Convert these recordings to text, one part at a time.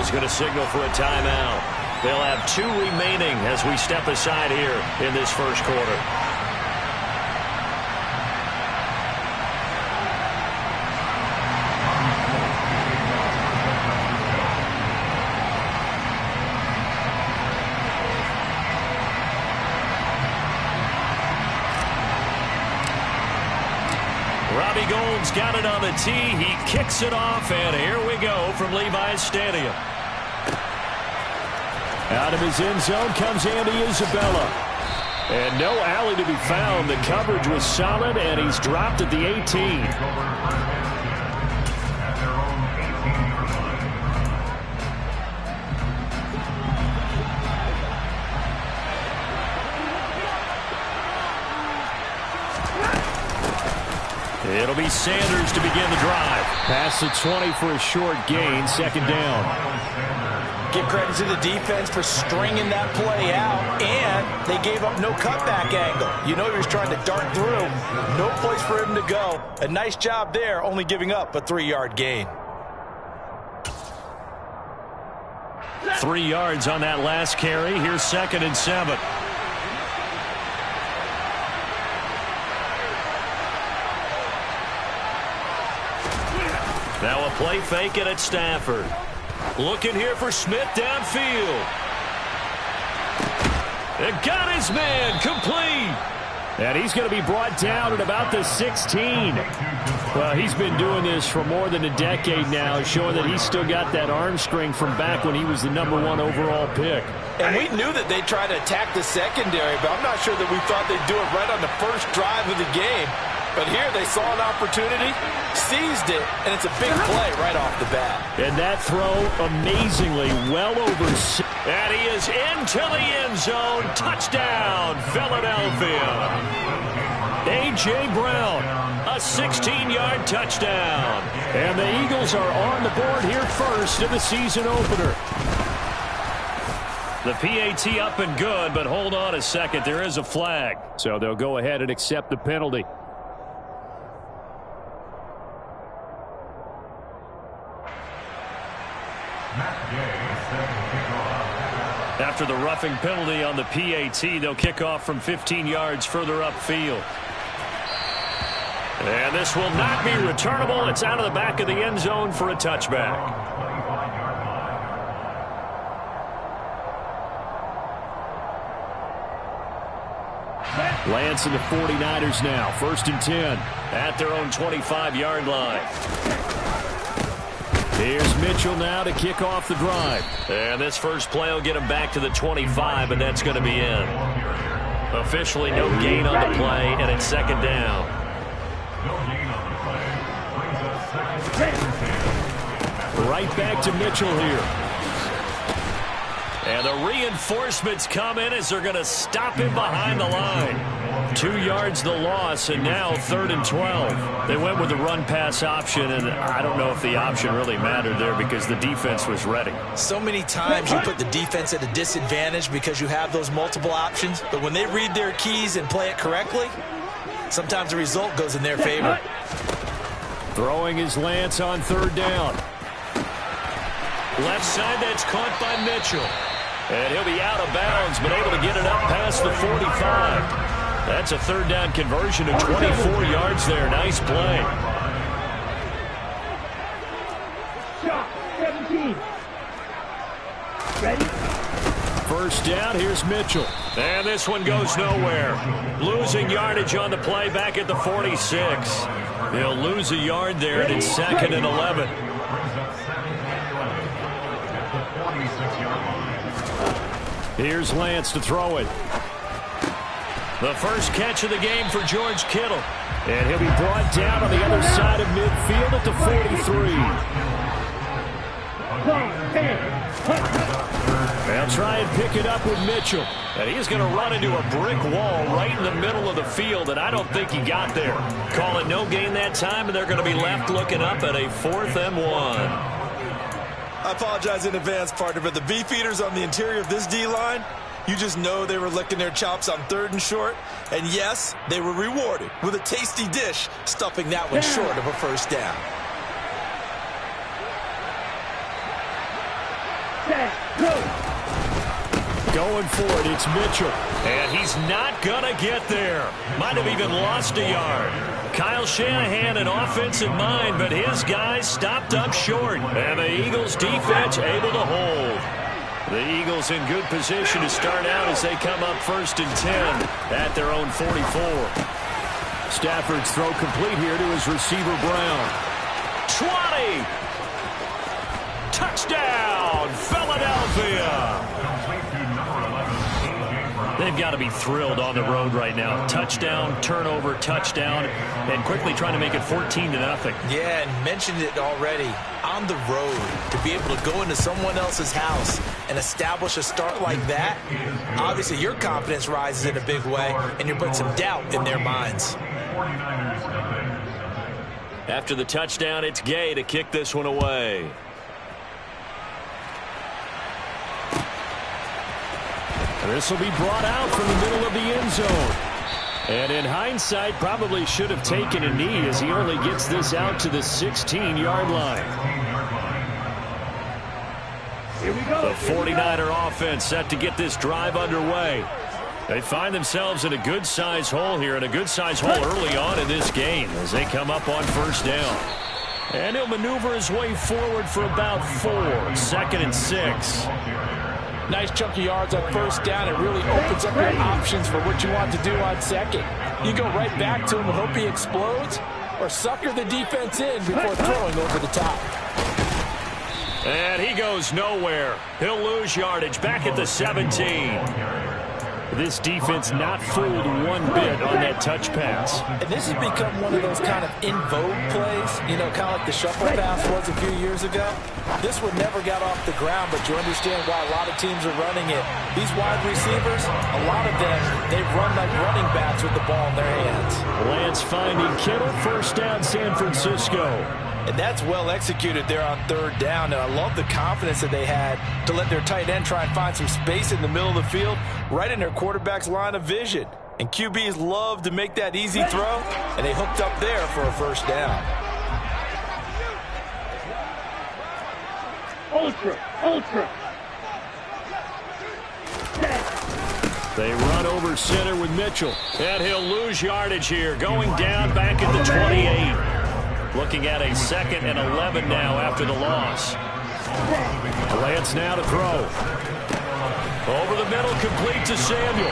is going to signal for a timeout. They'll have 2 remaining as we step aside here in this first quarter. Gold's got it on the tee. He kicks it off, and here we go from Levi's Stadium. Out of his end zone comes Andy Isabella. And no alley to be found. The coverage was solid, and he's dropped at the 18. It'll be Sanders to begin the drive. Past the 20 for a short gain, second down. Give credit to the defense for stringing that play out, and they gave up no cutback angle. You know he was trying to dart through. No place for him to go. A nice job there, only giving up a 3-yard gain. 3 yards on that last carry. Here's 2nd and 7. Now a play fake it at Stafford. Looking here for Smith downfield. And got his man complete. And he's going to be brought down at about the 16. Well, he's been doing this for more than a decade now, showing that he's still got that arm strength from back when he was the #1 overall pick. And we knew that they'd try to attack the secondary, but I'm not sure that we thought they'd do it right on the first drive of the game. But here they saw an opportunity, seized it, and it's a big play right off the bat. And that throw amazingly well over. And he is into the end zone. Touchdown, Philadelphia. A.J. Brown, a 16-yard touchdown. And the Eagles are on the board here first in the season opener. The PAT up and good, but hold on a second. There is a flag. So they'll go ahead and accept the penalty. After the roughing penalty on the PAT, they'll kick off from 15 yards further upfield. And this will not be returnable. It's out of the back of the end zone for a touchback. Lance and the 49ers now. 1st and 10 at their own 25-yard line. Here's Mitchell now to kick off the drive. And this first play will get him back to the 25, and that's going to be in. Officially no gain on the play, and it's 2nd down. Right back to Mitchell here. And the reinforcements come in as they're going to stop him behind the line. 2 yards the loss, and now 3rd and 12. They went with the run-pass option, and I don't know if the option really mattered there because the defense was ready. So many times you put the defense at a disadvantage because you have those multiple options, but when they read their keys and play it correctly, sometimes the result goes in their favor. Throwing is Lance on 3rd down. Left side, that's caught by Mitchell. And he'll be out of bounds, but able to get it up past the 45. That's a 3rd down conversion of 24 yards there. Nice play. Shot 17. Ready? 1st down, here's Mitchell. And this one goes nowhere. Losing yardage on the play back at the 46. He'll lose a yard there, and it's 2nd and 11. Here's Lance to throw it. The first catch of the game for George Kittle. And he'll be brought down on the other side of midfield at the 43. They'll try and pick it up with Mitchell. And he's going to run into a brick wall right in the middle of the field, and I don't think he got there. Call it no gain that time, and they're going to be left looking up at a 4th and 1. I apologize in advance, partner, but the beefeaters on the interior of this D-line, you just know they were licking their chops on 3rd and short. And yes, they were rewarded with a tasty dish, stuffing that one short of a 1st down. Going for it, it's Mitchell. And he's not going to get there. Might have even lost a yard. Kyle Shanahan an offensive mind, but his guys stopped up short. And the Eagles defense able to hold. The Eagles in good position to start out as they come up 1st and 10 at their own 44. Stafford's throw complete here to his receiver, Brown. 20! Touchdown, Philadelphia! They've got to be thrilled on the road right now. Touchdown, turnover, touchdown, and quickly trying to make it 14-0. Yeah, and mentioned it already. On the road, to be able to go into someone else's house and establish a start like that, obviously your confidence rises in a big way, and you're putting some doubt in their minds. After the touchdown, it's Gay to kick this one away. This will be brought out from the middle of the end zone. And in hindsight, probably should have taken a knee as he only gets this out to the 16-yard line. Here we go. The 49er offense set to get this drive underway. They find themselves in a good-sized hole here, and a good-sized hole early on in this game as they come up on 1st down. And he'll maneuver his way forward for about 4. 2nd and 6. Nice chunky yards on 1st down. It really opens up your options for what you want to do on 2nd. You go right back to him and hope he explodes, or sucker the defense in before throwing over the top. And he goes nowhere. He'll lose yardage back at the 17. This defense not fooled one bit on that touch pass. And this has become one of those kind of in vogue plays, you know, kind of like the shuffle pass was a few years ago. This one never got off the ground, but you understand why a lot of teams are running it. These wide receivers, a lot of them, they run like running backs with the ball in their hands. Lance finding Kittle, 1st down San Francisco. And that's well executed there on 3rd down. And I love the confidence that they had to let their tight end try and find some space in the middle of the field, right in their quarterback's line of vision. And QBs love to make that easy throw, and they hooked up there for a 1st down. Ultra. They run over center with Mitchell. And he'll lose yardage here, going down back at the 28. Looking at a 2nd and 11 now after the loss. Lance now to throw. Over the middle, complete to Samuel.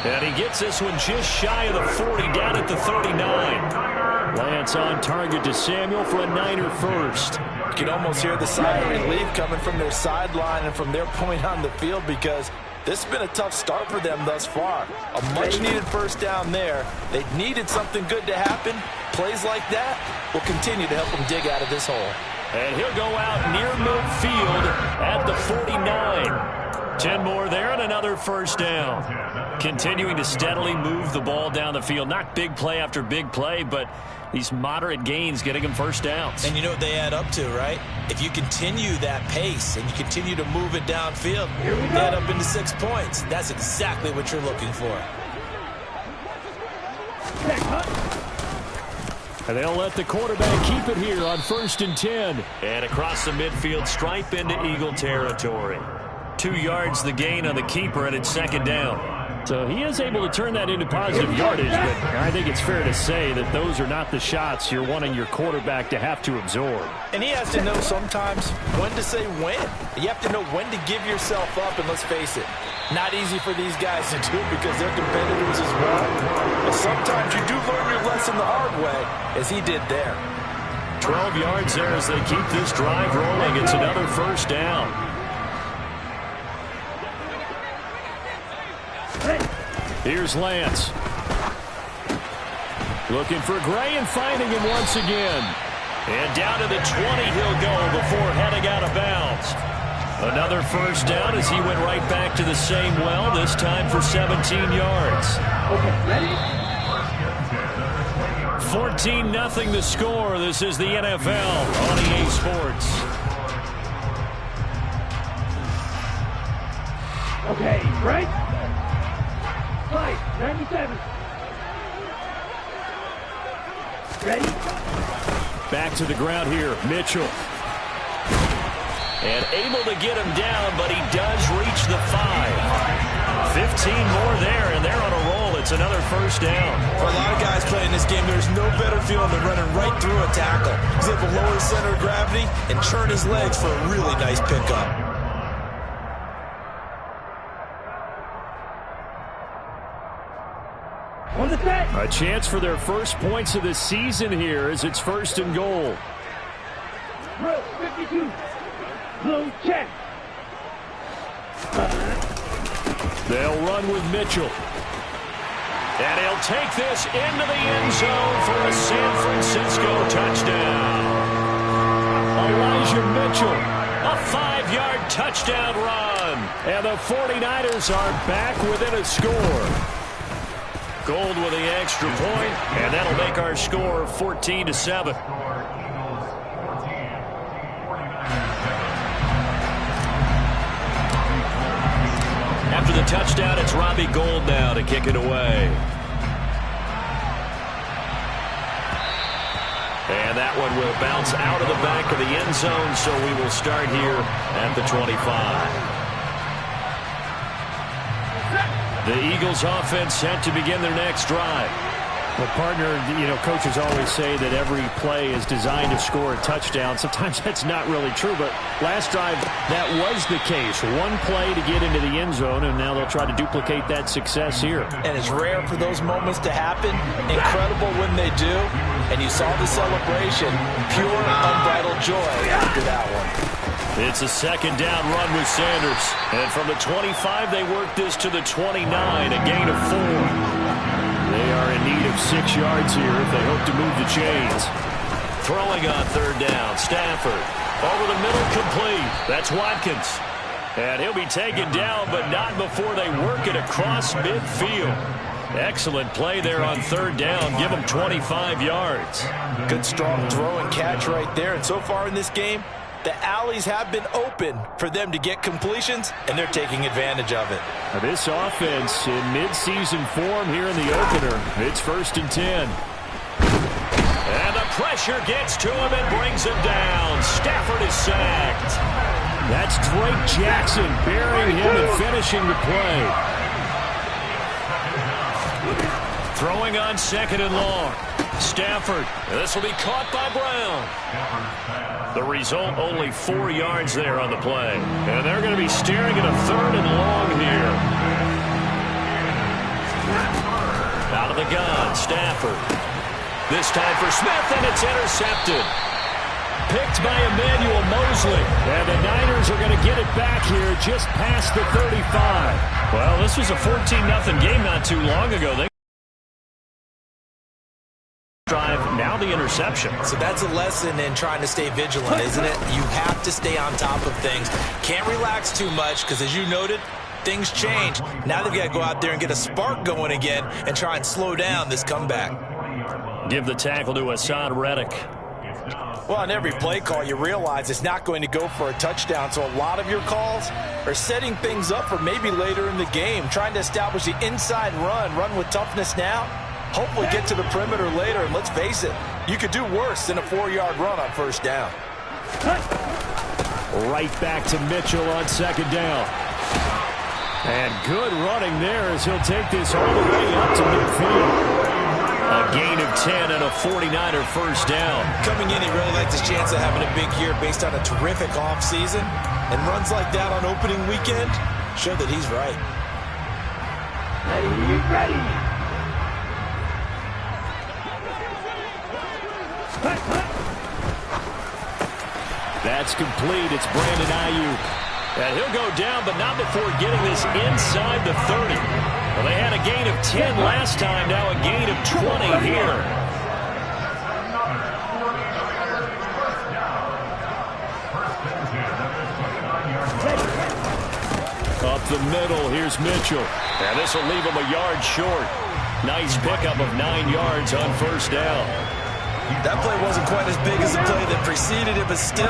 And he gets this one just shy of the 40, down at the 39. Lance on target to Samuel for a Niner first. You can almost hear the sigh of relief coming from their sideline and from their point on the field, because this has been a tough start for them thus far. A much-needed 1st down there. They needed something good to happen. Plays like that will continue to help them dig out of this hole. And he'll go out near midfield at the 49. 10 more there and another 1st down. Continuing to steadily move the ball down the field. Not big play after big play, but these moderate gains getting them 1st downs. And you know what they add up to, right? If you continue that pace and you continue to move it downfield, they add up into 6 points. That's exactly what you're looking for. And they'll let the quarterback keep it here on 1st and 10. And across the midfield stripe into Eagle territory. 2 yards the gain on the keeper, and it's 2nd down. So he is able to turn that into positive yardage, but I think it's fair to say that those are not the shots you're wanting your quarterback to have to absorb. And he has to know sometimes when to say when. You have to know when to give yourself up, and let's face it, not easy for these guys to do because they're competitors as well. But sometimes you do learn your lesson the hard way, as he did there. 12 yards there as they keep this drive rolling. It's another 1st down. Here's Lance. Looking for Gray and finding him once again. And down to the 20 he'll go before heading out of bounds. Another 1st down as he went right back to the same well, this time for 17 yards. Okay, ready? 14-0 the score. This is the NFL on EA Sports. Okay, right? 97. Ready? Back to the ground here, Mitchell. And able to get him down, but he does reach the 5. 15 more there, and they're on a roll. It's another first down. For a lot of guys playing this game, there's no better feeling than running right through a tackle. He's able to lower his center of gravity and churn his legs for a really nice pickup. On the set. A chance for their first points of the season here as it's 1st and goal. Row 52. Blue check. They'll run with Mitchell. And he'll take this into the end zone for a San Francisco touchdown. Elijah Mitchell, a 5-yard touchdown run. And the 49ers are back within a score. Gold with the extra point, and that'll make our score 14-7. After the touchdown, it's Robbie Gould now to kick it away. And that one will bounce out of the back of the end zone, so we will start here at the 25. The Eagles offense set to begin their next drive. Well, partner, coaches always say that every play is designed to score a touchdown. Sometimes that's not really true, but last drive, that was the case. One play to get into the end zone, and now they'll try to duplicate that success here. And it's rare for those moments to happen. Incredible when they do. And you saw the celebration. Pure, unbridled joy after that one. It's a 2nd down run with Sanders. And from the 25, they work this to the 29, a gain of 4. They are in need of 6 yards here if they hope to move the chains. Throwing on 3rd down, Stafford. Over the middle, complete. That's Watkins. And he'll be taken down, but not before they work it across midfield. Excellent play there on 3rd down. Give them 25 yards. Good strong throw and catch right there. And so far in this game, the alleys have been open for them to get completions, and they're taking advantage of it. Now this offense in mid-season form here in the opener. It's 1st and 10. And the pressure gets to him and brings him down. Stafford is sacked. That's Drake Jackson burying him and finishing the play. Throwing on 2nd and long. Stafford. This will be caught by Brown. The result, only 4 yards there on the play. And they're going to be staring at a 3rd and long here. Out of the gun, Stafford. This time for Smith, and it's intercepted. Picked by Emmanuel Mosley. And the Niners are going to get it back here just past the 35. Well, this was a 14-0 game not too long ago. Drive, now the interception. So that's a lesson in trying to stay vigilant, isn't it? You have to stay on top of things. Can't relax too much because, as you noted, things change. Now they've got to go out there and get a spark going again and try and slow down this comeback. Give the tackle to Assad Reddick. Well, on every play call, you realize it's not going to go for a touchdown, so a lot of your calls are setting things up for maybe later in the game, trying to establish the inside run with toughness now. Hopefully get to the perimeter later, and let's face it, you could do worse than a 4-yard run on 1st down. Right back to Mitchell on 2nd down. And good running there as he'll take this all the way up to midfield. A gain of 10 and a 49er 1st down. Coming in, he really likes his chance of having a big year based on a terrific offseason. And runs like that on opening weekend show that he's right. Ready. That's complete. It's Brandon Ayuk. And he'll go down, but not before getting this inside the 30. Well, they had a gain of 10 last time, now a gain of 20 here. Up the middle, here's Mitchell. And this will leave him a yard short. Nice pickup of 9 yards on 1st down. That play wasn't quite as big as the play that preceded it, but still,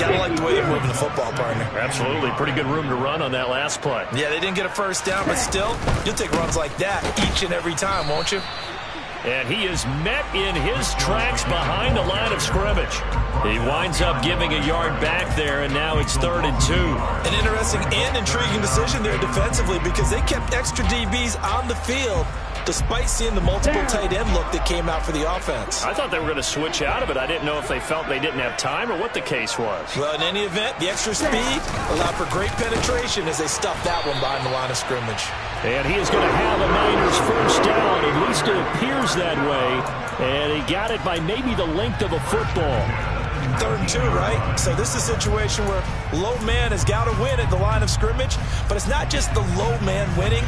gotta like the way they're moving the football, partner. Absolutely. Pretty good room to run on that last play. Yeah, they didn't get a 1st down, but still, you'll take runs like that each and every time, won't you? And he is met in his tracks behind the line of scrimmage. He winds up giving a yard back there, and now it's 3rd and 2. An interesting and intriguing decision there defensively because they kept extra DBs on the field despite seeing the multiple tight end look that came out for the offense. I thought they were going to switch out of it. I didn't know if they felt they didn't have time or what the case was. Well, in any event, the extra speed allowed for great penetration as they stuffed that one behind the line of scrimmage. And he is going to have a Niners first down. At least it appears that way. And he got it by maybe the length of a football. 3rd and 2, right? So this is a situation where low man has got to win at the line of scrimmage. But it's not just the low man winning.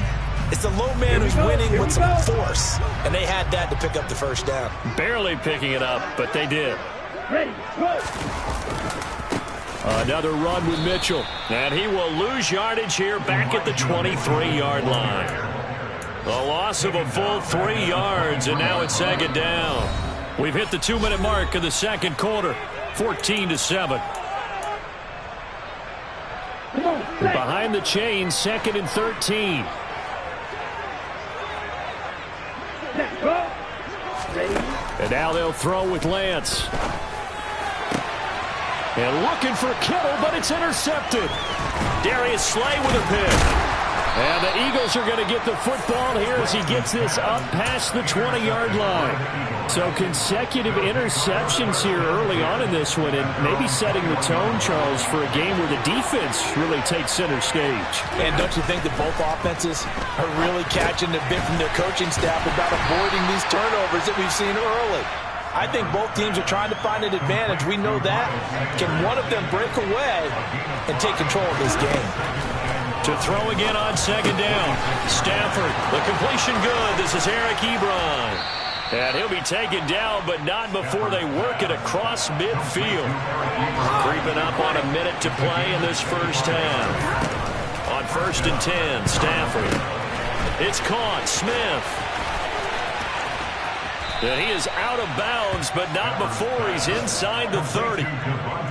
It's the low man who's winning with some force. And they had that to pick up the first down. Barely picking it up, but they did. Ready, go. Another run with Mitchell. And he will lose yardage here back at the 23-yard line. A loss of a full 3 yards, and now it's 2nd down. We've hit the 2-minute mark of the second quarter. 14-7. Behind the chains, 2nd and 13. And now they'll throw with Lance. And looking for Kittle, but it's intercepted. Darius Slay with a pick. And the Eagles are going to get the football here as he gets this up past the 20-yard line. So consecutive interceptions here early on in this one, and maybe setting the tone, Charles, for a game where the defense really takes center stage. And don't you think that both offenses are really catching the bit from their coaching staff about avoiding these turnovers that we've seen early? I think both teams are trying to find an advantage. We know that. Can one of them break away and take control of this game? To throw again on 2nd down. Stafford, the completion good. This is Eric Ebron. And he'll be taken down, but not before they work it across midfield. Creeping up on a minute to play in this first half. On 1st and 10, Stafford. It's caught. Smith. And he is out of bounds, but not before he's inside the 30.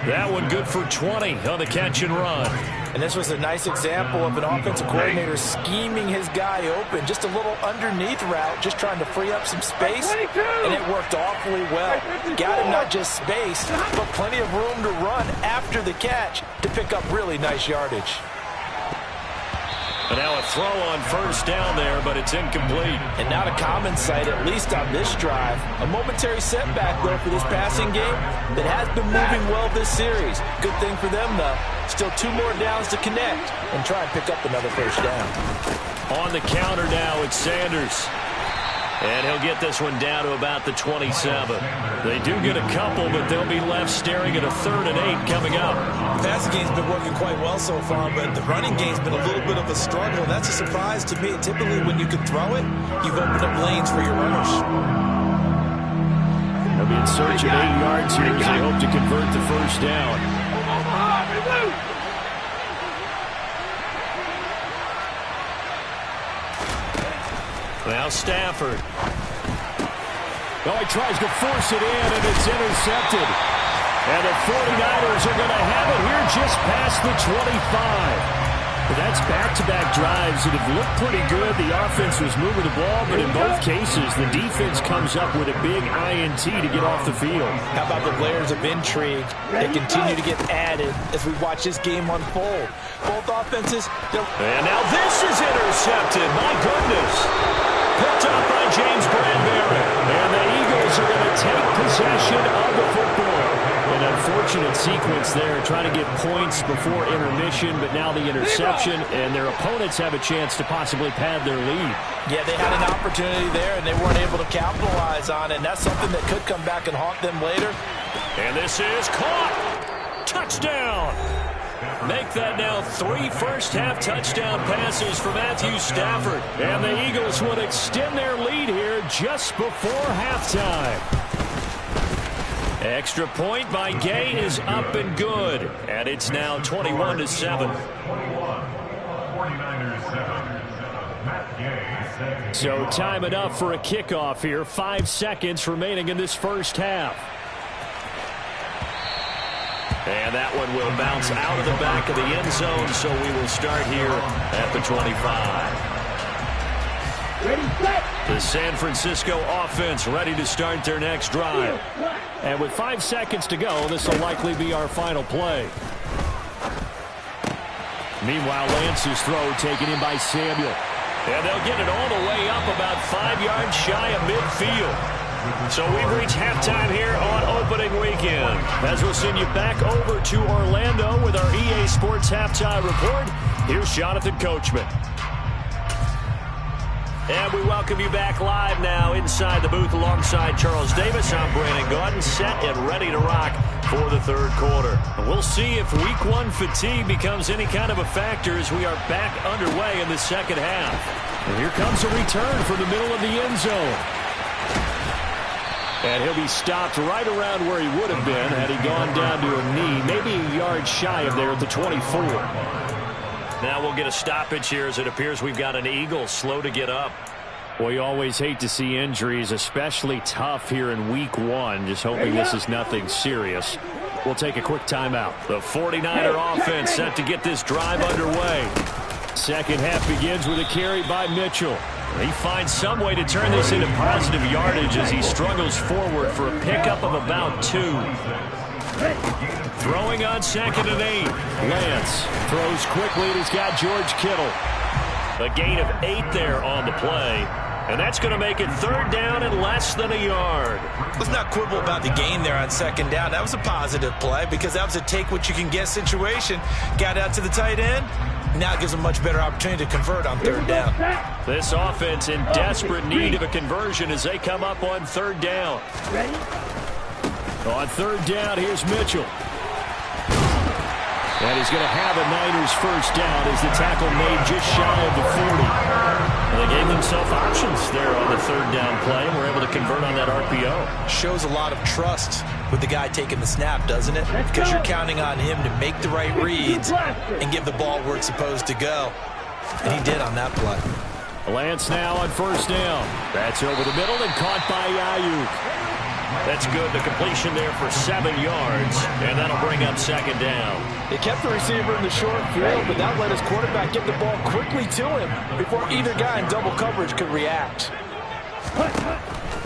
That one good for 20 on the catch and run. And this was a nice example of an offensive coordinator scheming his guy open. Just a little underneath route, just trying to free up some space. And it worked awfully well. Got him not just space, but plenty of room to run after the catch to pick up really nice yardage. And now a throw on 1st down there, but it's incomplete. And not a common sight, at least on this drive. A momentary setback, though, for this passing game that has been moving well this series. Good thing for them, though. Still 2 more downs to connect and try and pick up another first down. On the counter now, it's Sanders. And he'll get this one down to about the 27. They do get a couple, but they'll be left staring at a 3rd and 8 coming up. The passing game's been working quite well so far, but the running game's been a little bit of a struggle. That's a surprise to me. Typically, when you can throw it, you've opened up lanes for your runners. They'll be in search of 8 yards here as they hope to convert the first down. Now Stafford. Oh, he tries to force it in, and it's intercepted. And the 49ers are going to have it here just past the 25. But that's back-to-back drives that have looked pretty good. The offense was moving the ball, but in both cases, the defense comes up with a big INT to get off the field. How about the layers of intrigue that continue to get added as we watch this game unfold? Both offenses. And now this is intercepted. My goodness. Picked up by James Bradbury. And the Eagles are going to take possession of the football. An unfortunate sequence there, trying to get points before intermission, but now the interception, and their opponents have a chance to possibly pad their lead. Yeah, they had an opportunity there, and they weren't able to capitalize on it, and that's something that could come back and haunt them later. And this is caught. Touchdown. Make that now 3 first-half touchdown passes for Matthew Stafford. And the Eagles would extend their lead here just before halftime. Extra point by Gay is up and good. And it's now 21-7. So time enough for a kickoff here. 5 seconds remaining in this first half. And that one will bounce out of the back of the end zone, so we will start here at the 25. Ready, set. The San Francisco offense ready to start their next drive. And with 5 seconds to go, this will likely be our final play. Meanwhile, Lance's throw taken in by Samuel. And they'll get it all the way up about 5 yards shy of midfield. So we've reached halftime here on opening weekend. As we'll send you back over to Orlando with our EA Sports Halftime Report, here's Jonathan Coachman. And we welcome you back live now inside the booth alongside Charles Davis. I'm Brandon Gaudin, set and ready to rock for the third quarter. And we'll see if week one fatigue becomes any kind of a factor as we are back underway in the second half. And here comes a return from the middle of the end zone. And he'll be stopped right around where he would have been had he gone down to a knee, maybe a yard shy of there at the 24. Now we'll get a stoppage here as it appears we've got an Eagle slow to get up. Well, you always hate to see injuries, especially tough here in week one. Just hoping this is nothing serious. We'll take a quick timeout. The 49er offense set to get this drive underway. Second half begins with a carry by Mitchell. He finds some way to turn this into positive yardage as he struggles forward for a pickup of about 2. Throwing on 2nd and 8. Lance throws quickly, and he's got George Kittle. A gain of 8 there on the play. And that's going to make it 3rd down and less than a yard. Let's not quibble about the gain there on 2nd down. That was a positive play because that was a take-what-you-can-get situation. Got out to the tight end. Now it gives them a much better opportunity to convert on 3rd down. This offense in desperate need of a conversion as they come up on 3rd down. Ready? On 3rd down, here's Mitchell. And he's going to have a Niners first down as the tackle made just shy of the 40. And they gave themselves options there on the 3rd down play and were able to convert on that RPO. Shows a lot of trust with the guy taking the snap, doesn't it? Because you're counting on him to make the right reads and give the ball where it's supposed to go. And he did on that play. Lance now on 1st down. That's over the middle and caught by Ayuk. That's good. The completion there for 7 yards, and that'll bring up 2nd down. They kept the receiver in the short field, but that let his quarterback get the ball quickly to him before either guy in double coverage could react.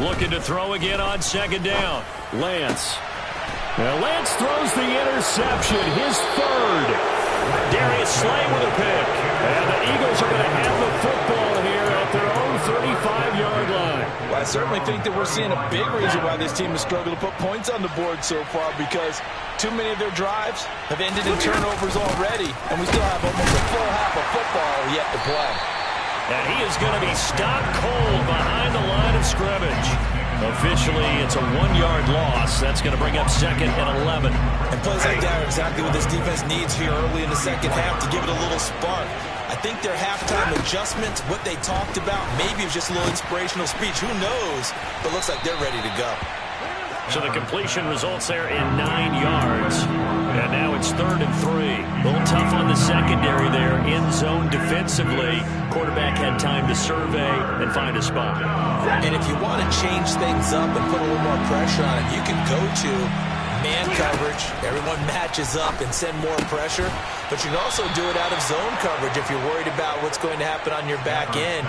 Looking to throw again on 2nd down. Lance. Now Lance throws the interception, his 3rd. Darius Slay with a pick. And the Eagles are going to have the football here at their own 35-yard line. Well, I certainly think that we're seeing a big reason why this team has struggled to put points on the board so far, because too many of their drives have ended in turnovers already, and we still have almost a full half of football yet to play. And he is going to be stopped cold behind the line of scrimmage. Officially, it's a 1-yard loss. That's going to bring up 2nd and 11. And plays like that are exactly what this defense needs here early in the second half to give it a little spark. I think their halftime adjustments, what they talked about, maybe it was just a little inspirational speech. Who knows? But looks like they're ready to go. So the completion results there in 9 yards. And now it's 3rd and 3. A little tough on the secondary there. In zone defensively. Quarterback had time to survey and find a spot. And if you want to change things up and put a little more pressure on it, you can go to man coverage. Everyone matches up and send more pressure. But you can also do it out of zone coverage if you're worried about what's going to happen on your back end.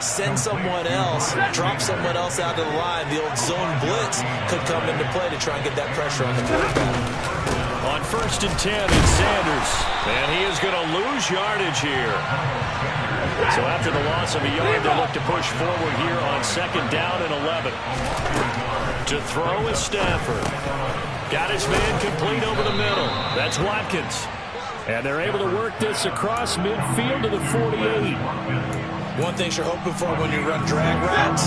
Send someone else, drop someone else out of the line. The old zone blitz could come into play to try and get that pressure on the quarterback. On 1st and 10, it's Sanders. And he is going to lose yardage here. So after the loss of a yard, they look to push forward here on 2nd down and 11. To throw is Stafford. Got his man complete over the middle. That's Watkins. And they're able to work this across midfield to the 48. One thing you're hoping for when you run drag routes,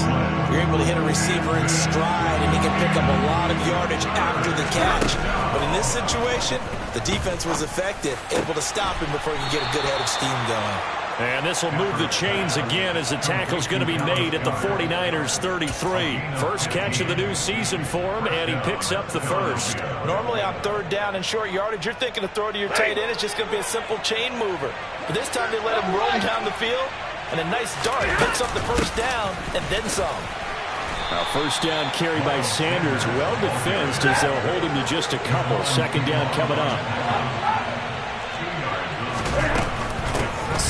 you're able to hit a receiver in stride and he can pick up a lot of yardage after the catch. But in this situation, the defense was effective, able to stop him before he could get a good head of steam going. And this will move the chains again as the tackle's going to be made at the 49ers 33. First catch of the new season for him, and he picks up the 1st. Normally on 3rd down and short yardage, you're thinking to throw to your tight end. It's just going to be a simple chain mover. But this time they let him roam down the field, and a nice dart picks up the 1st down and then some. Now 1st down carry by Sanders, well defensed as they'll hold him to just a couple. 2nd down coming up.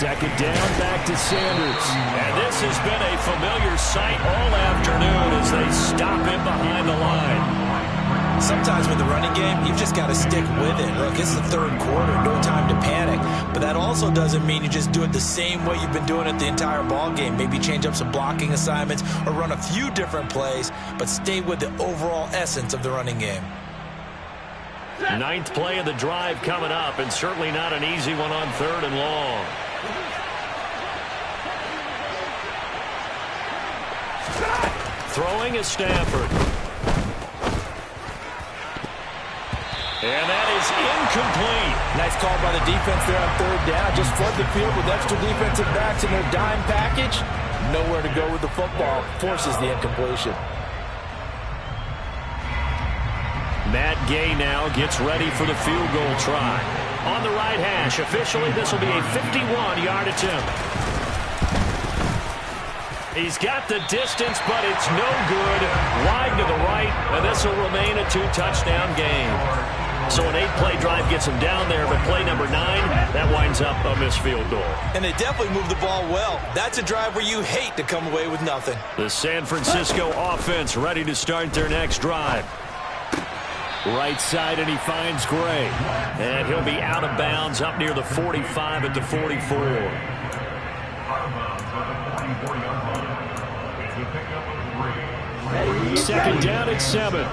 Second down, back to Sanders. And this has been a familiar sight all afternoon as they stop him behind the line. Sometimes with the running game, you've just got to stick with it. Look, it's the third quarter, no time to panic. But that also doesn't mean you just do it the same way you've been doing it the entire ball game. Maybe change up some blocking assignments or run a few different plays, but stay with the overall essence of the running game. Ninth play of the drive coming up, and certainly not an easy one on 3rd and long. Throwing is Stafford. And that is incomplete. Nice call by the defense there on 3rd down. Just flood the field with extra defensive backs in their dime package. Nowhere to go with the football. Forces the incompletion. Matt Gay now gets ready for the field goal try. On the right hash, officially this will be a 51-yard attempt. He's got the distance, but it's no good. Wide to the right, and this will remain a 2-touchdown game. So an 8-play drive gets him down there, but play number 9, that winds up a missed field goal. And they definitely moved the ball well. That's a drive where you hate to come away with nothing. The San Francisco offense ready to start their next drive. Right side, and he finds Gray. And he'll be out of bounds up near the 45 at the 44. Second down at 7.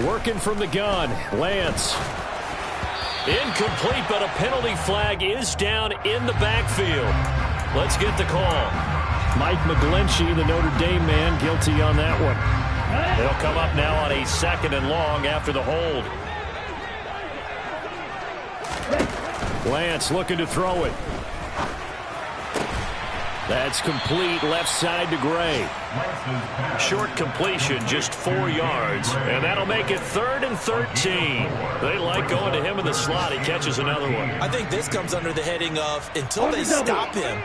Working from the gun, Lance. Incomplete, but a penalty flag is down in the backfield. Let's get the call. Mike McGlinchey, the Notre Dame man, guilty on that one. They'll come up now on a 2nd and long after the hold. Lance looking to throw it. That's complete, left side to Gray. Short completion, just 4 yards. And that'll make it 3rd and 13. They like going to him in the slot. He catches another one. I think this comes under the heading of, until they stop him,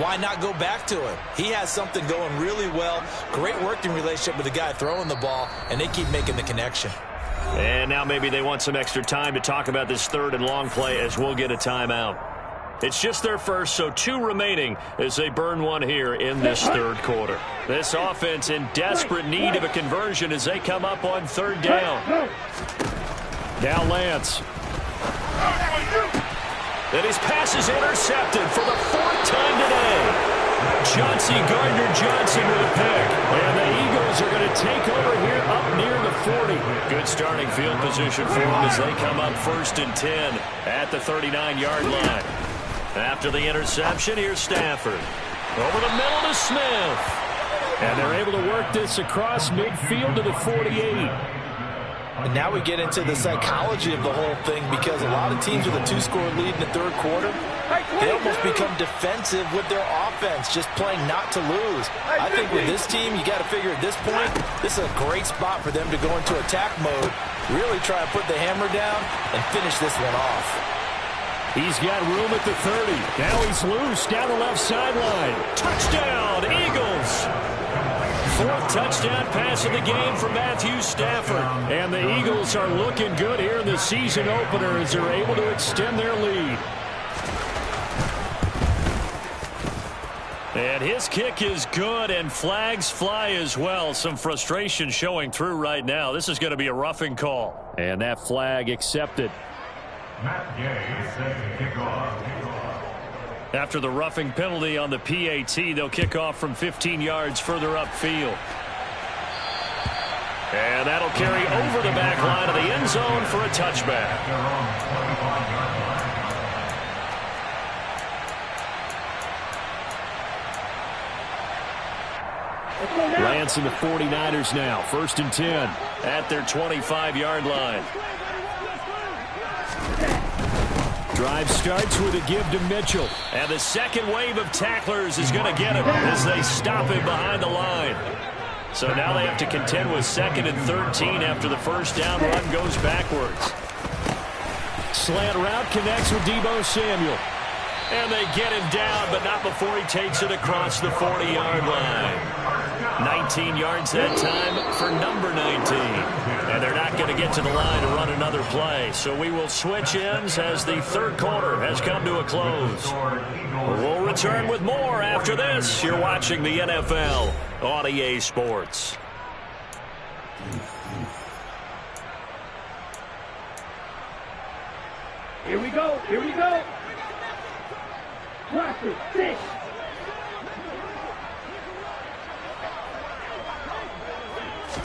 why not go back to him? He has something going really well. Great working relationship with the guy throwing the ball, and they keep making the connection. And now maybe they want some extra time to talk about this 3rd and long play as we'll get a timeout. It's just their first, so 2 remaining as they burn one here in this 3rd quarter. This offense in desperate need of a conversion as they come up on 3rd down. Now Lance. And his pass is intercepted for the 4th time today. Chauncey Gardner-Johnson with a pick. And the Eagles are going to take over here up near the 40. Good starting field position for them as they come up 1st and 10 at the 39-yard line. After the interception, here's Stafford. Over the middle to Smith. And they're able to work this across midfield to the 48. And now we get into the psychology of the whole thing, because a lot of teams with a 2-score lead in the 3rd quarter, they almost become defensive with their offense, just playing not to lose. I think with this team, you got to figure at this point, this is a great spot for them to go into attack mode, really try to put the hammer down and finish this one off. He's got room at the 30. Now he's loose down the left sideline. Touchdown, Eagles! 4th touchdown pass of the game for Matthew Stafford. And the Eagles are looking good here in the season opener as they're able to extend their lead. And his kick is good, and flags fly as well. Some frustration showing through right now. This is going to be a roughing call. And that flag accepted. After the roughing penalty on the PAT, they'll kick off from 15 yards further upfield. And that'll carry over the back line of the end zone for a touchback. Lance and the 49ers now, 1st and 10. At their 25-yard line. Drive starts with a give to Mitchell. And the second wave of tacklers is going to get him as they stop him behind the line. So now they have to contend with 2nd and 13 after the first down run goes backwards. Slant route connects with Deebo Samuel. And they get him down, but not before he takes it across the 40-yard line. 19 yards that time for number 19. And they're not going to get to the line to run another play. So we will switch ends as the third quarter has come to a close. We'll return with more after this. You're watching the NFL on EA Sports. Here we go. Here we go. Classic 6.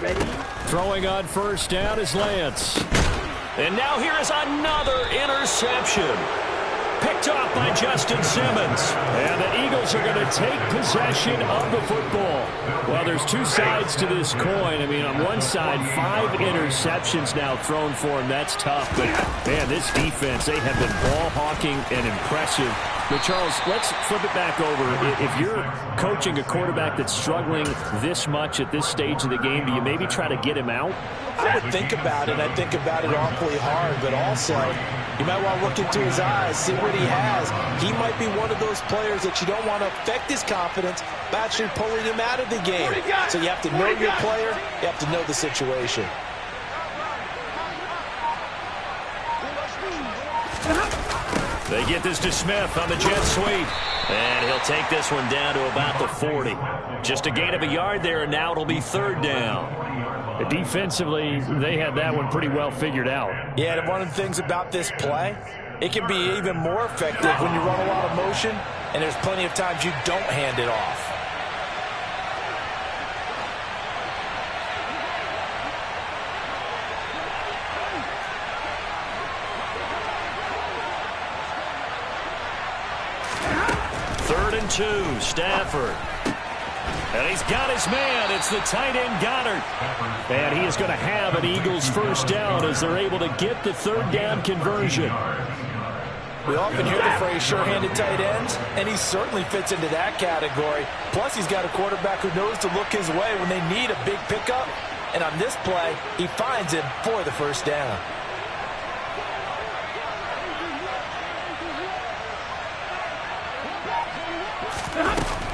Ready? Throwing on first down is Lance. And now here is another interception. Picked off by Justin Simmons. And the Eagles are going to take possession of the football. Well, there's two sides to this coin. I mean, on one side, 5 interceptions now thrown for him. That's tough. But, man, this defense, they have been ball hawking and impressive. But, Charles, let's flip it back over. If you're coaching a quarterback that's struggling this much at this stage of the game, do you maybe try to get him out? I would think about it. I think about it awfully hard. But also, you might want to look into his eyes, see what he has. He might be one of those players that you don't want to affect his confidence by actually pulling him out of the game. So you have to know your player. You have to know the situation. They get this to Smith on the jet sweep. And he'll take this one down to about the 40. Just a gain of a yard there, and now it'll be third down. Defensively, they had that one pretty well figured out. Yeah, and one of the things about this play, it can be even more effective when you run a lot of motion, and there's plenty of times you don't hand it off. Third and 2, Stafford. And he's got his man. It's the tight end, Goddard. And he is going to have an Eagles first down as they're able to get the third down conversion. We often hear the phrase sure-handed tight ends, and he certainly fits into that category. Plus, he's got a quarterback who knows to look his way when they need a big pickup. And on this play, he finds him for the first down.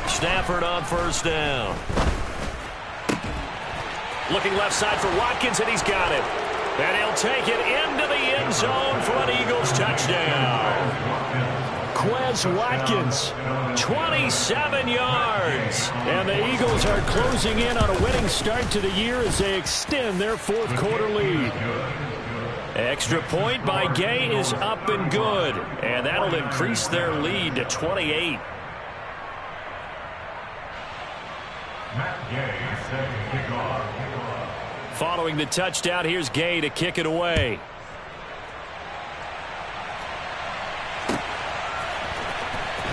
Stafford on first down. Looking left side for Watkins, and he's got it. And he'll take it into the end zone for an Eagles touchdown. Quez Watkins, 27 yards. And the Eagles are closing in on a winning start to the year as they extend their fourth quarter lead. Extra point by Gay is up and good. And that'll increase their lead to 28. Following the touchdown, here's Gay to kick it away.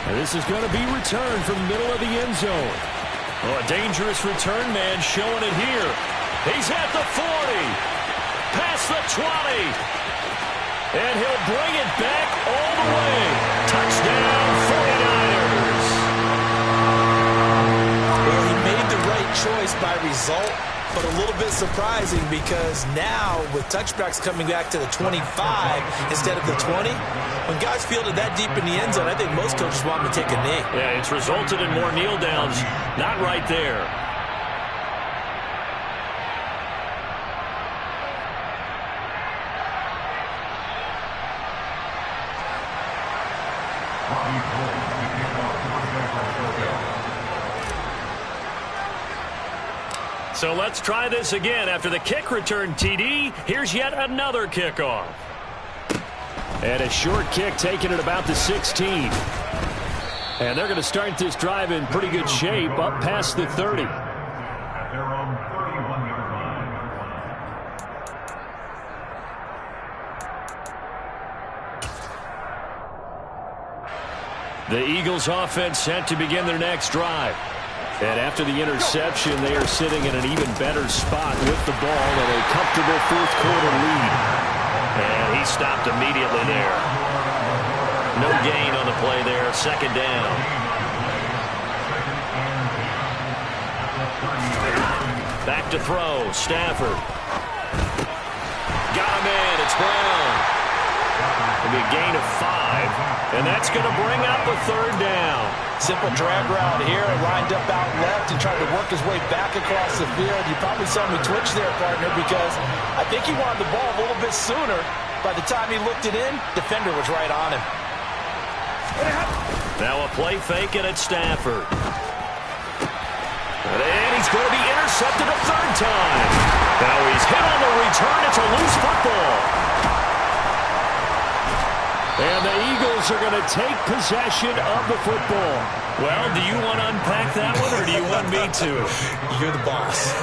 And this is going to be returned from the middle of the end zone. Oh, a dangerous return man showing it here. He's at the 40, past the 20, and he'll bring it back all the way. Touchdown, 49ers. Well, he made the right choice by result, but a little bit surprising because now with touchbacks coming back to the 25 instead of the 20, when guys field it that deep in the end zone, I think most coaches want them to take a knee. Yeah, it's resulted in more kneel downs. Not right there. So let's try this again. After the kick return TD, here's yet another kickoff. And a short kick taken at about the 16. And they're going to start this drive in pretty good shape up past the 30. The Eagles offense set to begin their next drive. And after the interception, they are sitting in an even better spot with the ball and a comfortable fourth quarter lead. And he stopped immediately there. No gain on the play there. Second down. Back to throw. Stafford. Got him in. It's Brown. It'll be a gain of 5, and that's going to bring up a third down. Simple drag route here, lined up out left and tried to work his way back across the field. You probably saw me twitch there, partner, because I think he wanted the ball a little bit sooner. By the time he looked it in, defender was right on him. Now a play fake and it's Stafford. And he's going to be intercepted a third time. Now he's hit on the return. It's a loose football. And the Eagles are going to take possession of the football. Well, do you want to unpack that one, or do you want me to? You're the boss.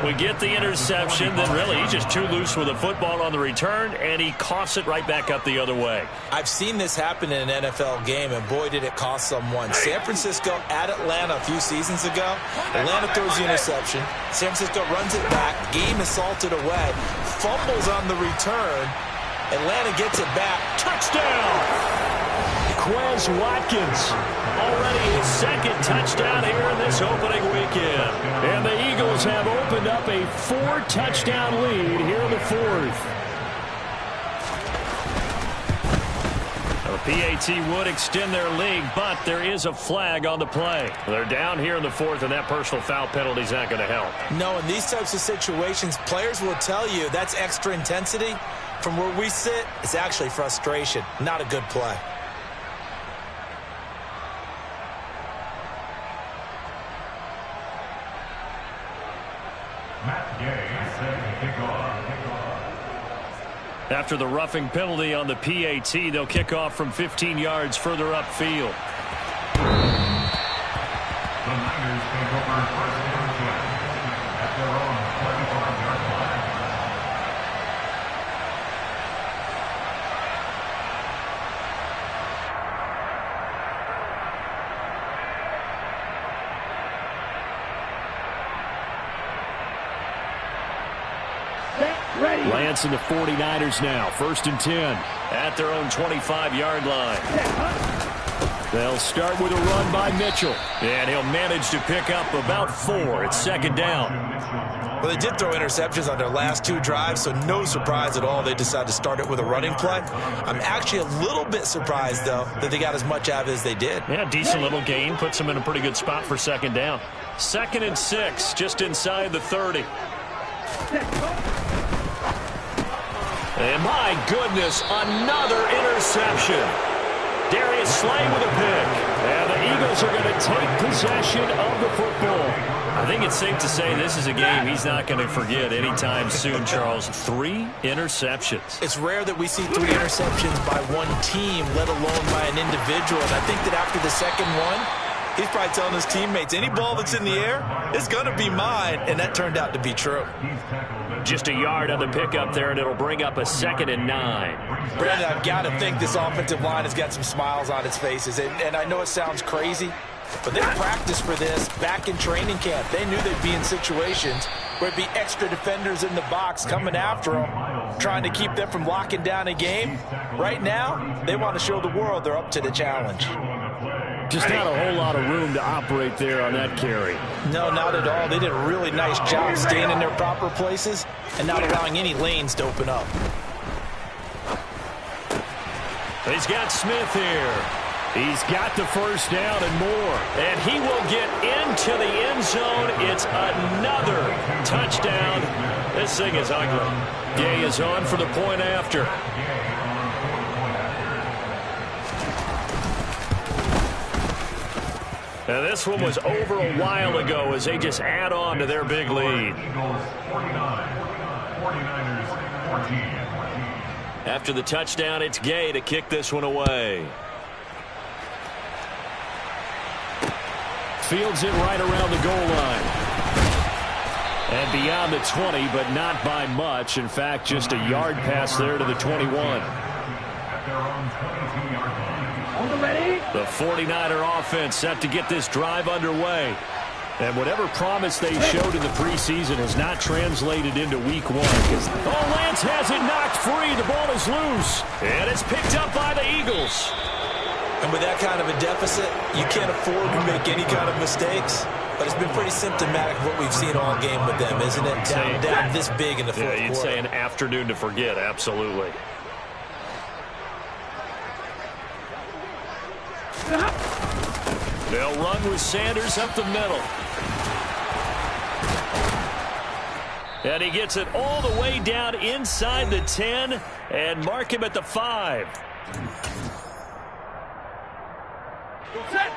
We get the interception, then really he's just too loose with the football on the return, and he coughs it right back up the other way. I've seen this happen in an NFL game, and boy, did it cost someone. San Francisco at Atlanta a few seasons ago. Atlanta throws the interception. San Francisco runs it back. Game is salted away. Fumbles on the return. Atlanta gets it back. Touchdown! Quez Watkins, already his second touchdown here in this opening weekend. And the Eagles have opened up a 4-touchdown lead here in the fourth. The PAT would extend their lead, but there is a flag on the play. They're down here in the fourth, and that personal foul penalty is not going to help. No, in these types of situations, players will tell you that's extra intensity. From where we sit, it's actually frustration, not a good play. After the roughing penalty on the PAT, they'll kick off from 15 yards further upfield. The Niners take over first and 10 at their own 25-yard line. Ready. Lance and the 49ers now. 1st and 10. At their own 25-yard line. They'll start with a run by Mitchell. And he'll manage to pick up about 4. It's 2nd down. Well, they did throw interceptions on their last 2 drives, so no surprise at all they decided to start it with a running play. I'm actually a little bit surprised, though, that they got as much out of it as they did. Yeah, decent little gain. Puts them in a pretty good spot for 2nd down. 2nd and 6, just inside the 30. And my goodness, another interception. Darius Slay with a pick. And the Eagles are going to take possession of the football. I think it's safe to say this is a game he's not going to forget anytime soon, Charles. 3 interceptions. It's rare that we see 3 interceptions by one team, let alone by an individual. And I think that after the second one, he's probably telling his teammates, any ball that's in the air, it's going to be mine. And that turned out to be true. Just a yard on the pickup there, and it'll bring up a 2nd and 9. Brandon, I've got to think this offensive line has got some smiles on its faces. And I know it sounds crazy, but they practiced for this back in training camp. They knew they'd be in situations where it'd be extra defenders in the box coming after them, trying to keep them from locking down a game. Right now, they want to show the world they're up to the challenge. Just not a whole lot of room to operate there on that carry. No, not at all. They did a really nice job staying in their proper places and not allowing any lanes to open up. He's got Smith here. He's got the 1st down and more. And he will get into the end zone. It's another touchdown. This thing is ugly. Gay is on for the point after. And this one was over a while ago as they just add on to their big lead. Eagles 49, 49ers 14. After the touchdown, it's Gay to kick this one away. Fields it right around the goal line. And beyond the 20, but not by much. In fact, just a yard pass there to the 21. At their own 22-yard line. On the ready. The 49er offense set to get this drive underway. And whatever promise they showed in the preseason has not translated into week 1. Oh, Lance has it knocked free. The ball is loose. And it's picked up by the Eagles. And with that kind of a deficit, you can't afford to make any kind of mistakes. But it's been pretty symptomatic of what we've seen all game with them, isn't it? Down this big in the fourth quarter. You'd say an afternoon to forget, absolutely. They'll run with Sanders up the middle. And he gets it all the way down inside the 10 and mark him at the 5. Set.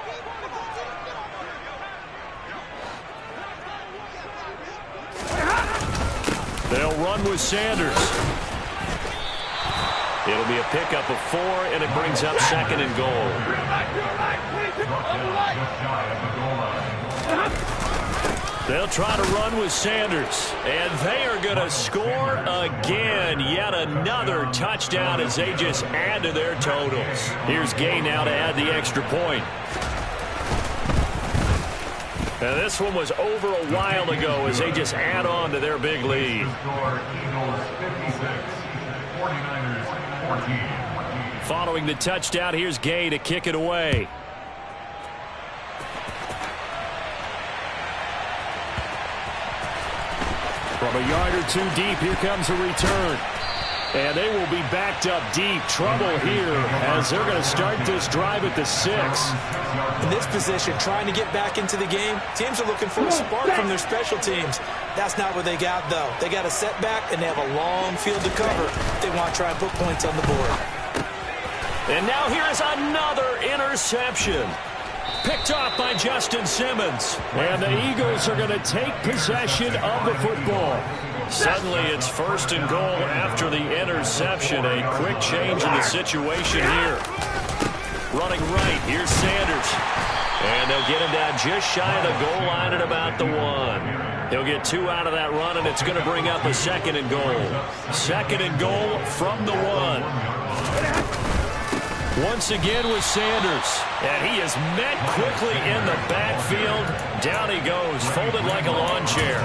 They'll run with Sanders. It'll be a pickup of 4, and it brings up 2nd and goal. They'll try to run with Sanders, and they are going to score again. Yet another touchdown as they just add to their totals. Here's Gay now to add the extra point. And this one was over a while ago as they just add on to their big lead. Following the touchdown, here's Gay to kick it away. From a yard or 2 deep, here comes a return. And they will be backed up deep. Trouble here as they're going to start this drive at the 6. In this position, trying to get back into the game, teams are looking for a spark from their special teams. That's not what they got, though. They got a setback, and they have a long field to cover if they want to try and put points on the board. And now here is another interception. Picked off by Justin Simmons. And the Eagles are going to take possession of the football. Suddenly it's 1st and goal after the interception. A quick change in the situation here. Running right, here's Sanders. And they'll get him down just shy of the goal line at about the 1. He'll get 2 out of that run, and it's going to bring up a 2nd and goal. 2nd and goal from the 1. Once again with Sanders. And he is met quickly in the backfield. Down he goes, folded like a lawn chair.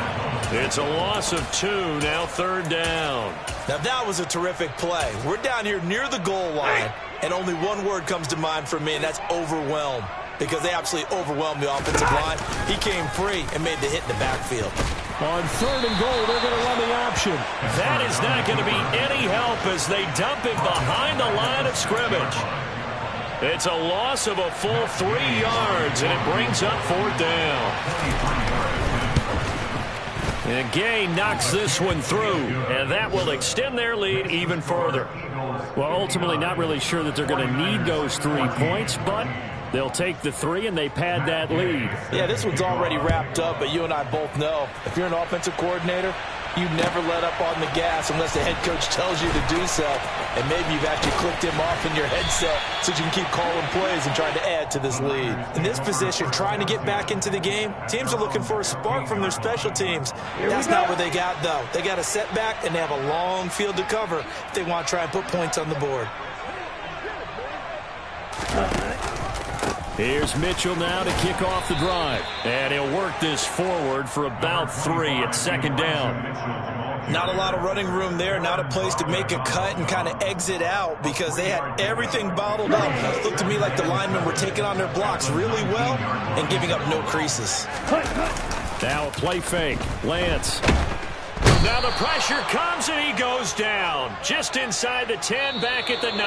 It's a loss of 2, now 3rd down. Now that was a terrific play. We're down here near the goal line, and only one word comes to mind for me, and that's overwhelmed. Because they absolutely overwhelmed the offensive line. He came free and made the hit in the backfield. On 3rd and goal, they're going to run the option. That is not going to be any help as they dump him behind the line of scrimmage. It's a loss of a full 3 yards, and it brings up 4th down. And Gay knocks this one through, and that will extend their lead even further. Well, ultimately not really sure that they're going to need those 3 points, but they'll take the 3 and they pad that lead. Yeah, this one's already wrapped up, but you and I both know if you're an offensive coordinator, you never let up on the gas unless the head coach tells you to do so. And maybe you've actually clicked him off in your headset so you can keep calling plays and trying to add to this lead. In this position, trying to get back into the game, teams are looking for a spark from their special teams. That's not what they got, though. They got a setback, and they have a long field to cover if they want to try and put points on the board. Here's Mitchell now to kick off the drive. And he'll work this forward for about 3 at 2nd down. Not a lot of running room there, not a place to make a cut and kind of exit out because they had everything bottled up. It looked to me like the linemen were taking on their blocks really well and giving up no creases. Now a play fake. Lance. Now the pressure comes and he goes down. Just inside the 10, back at the 9.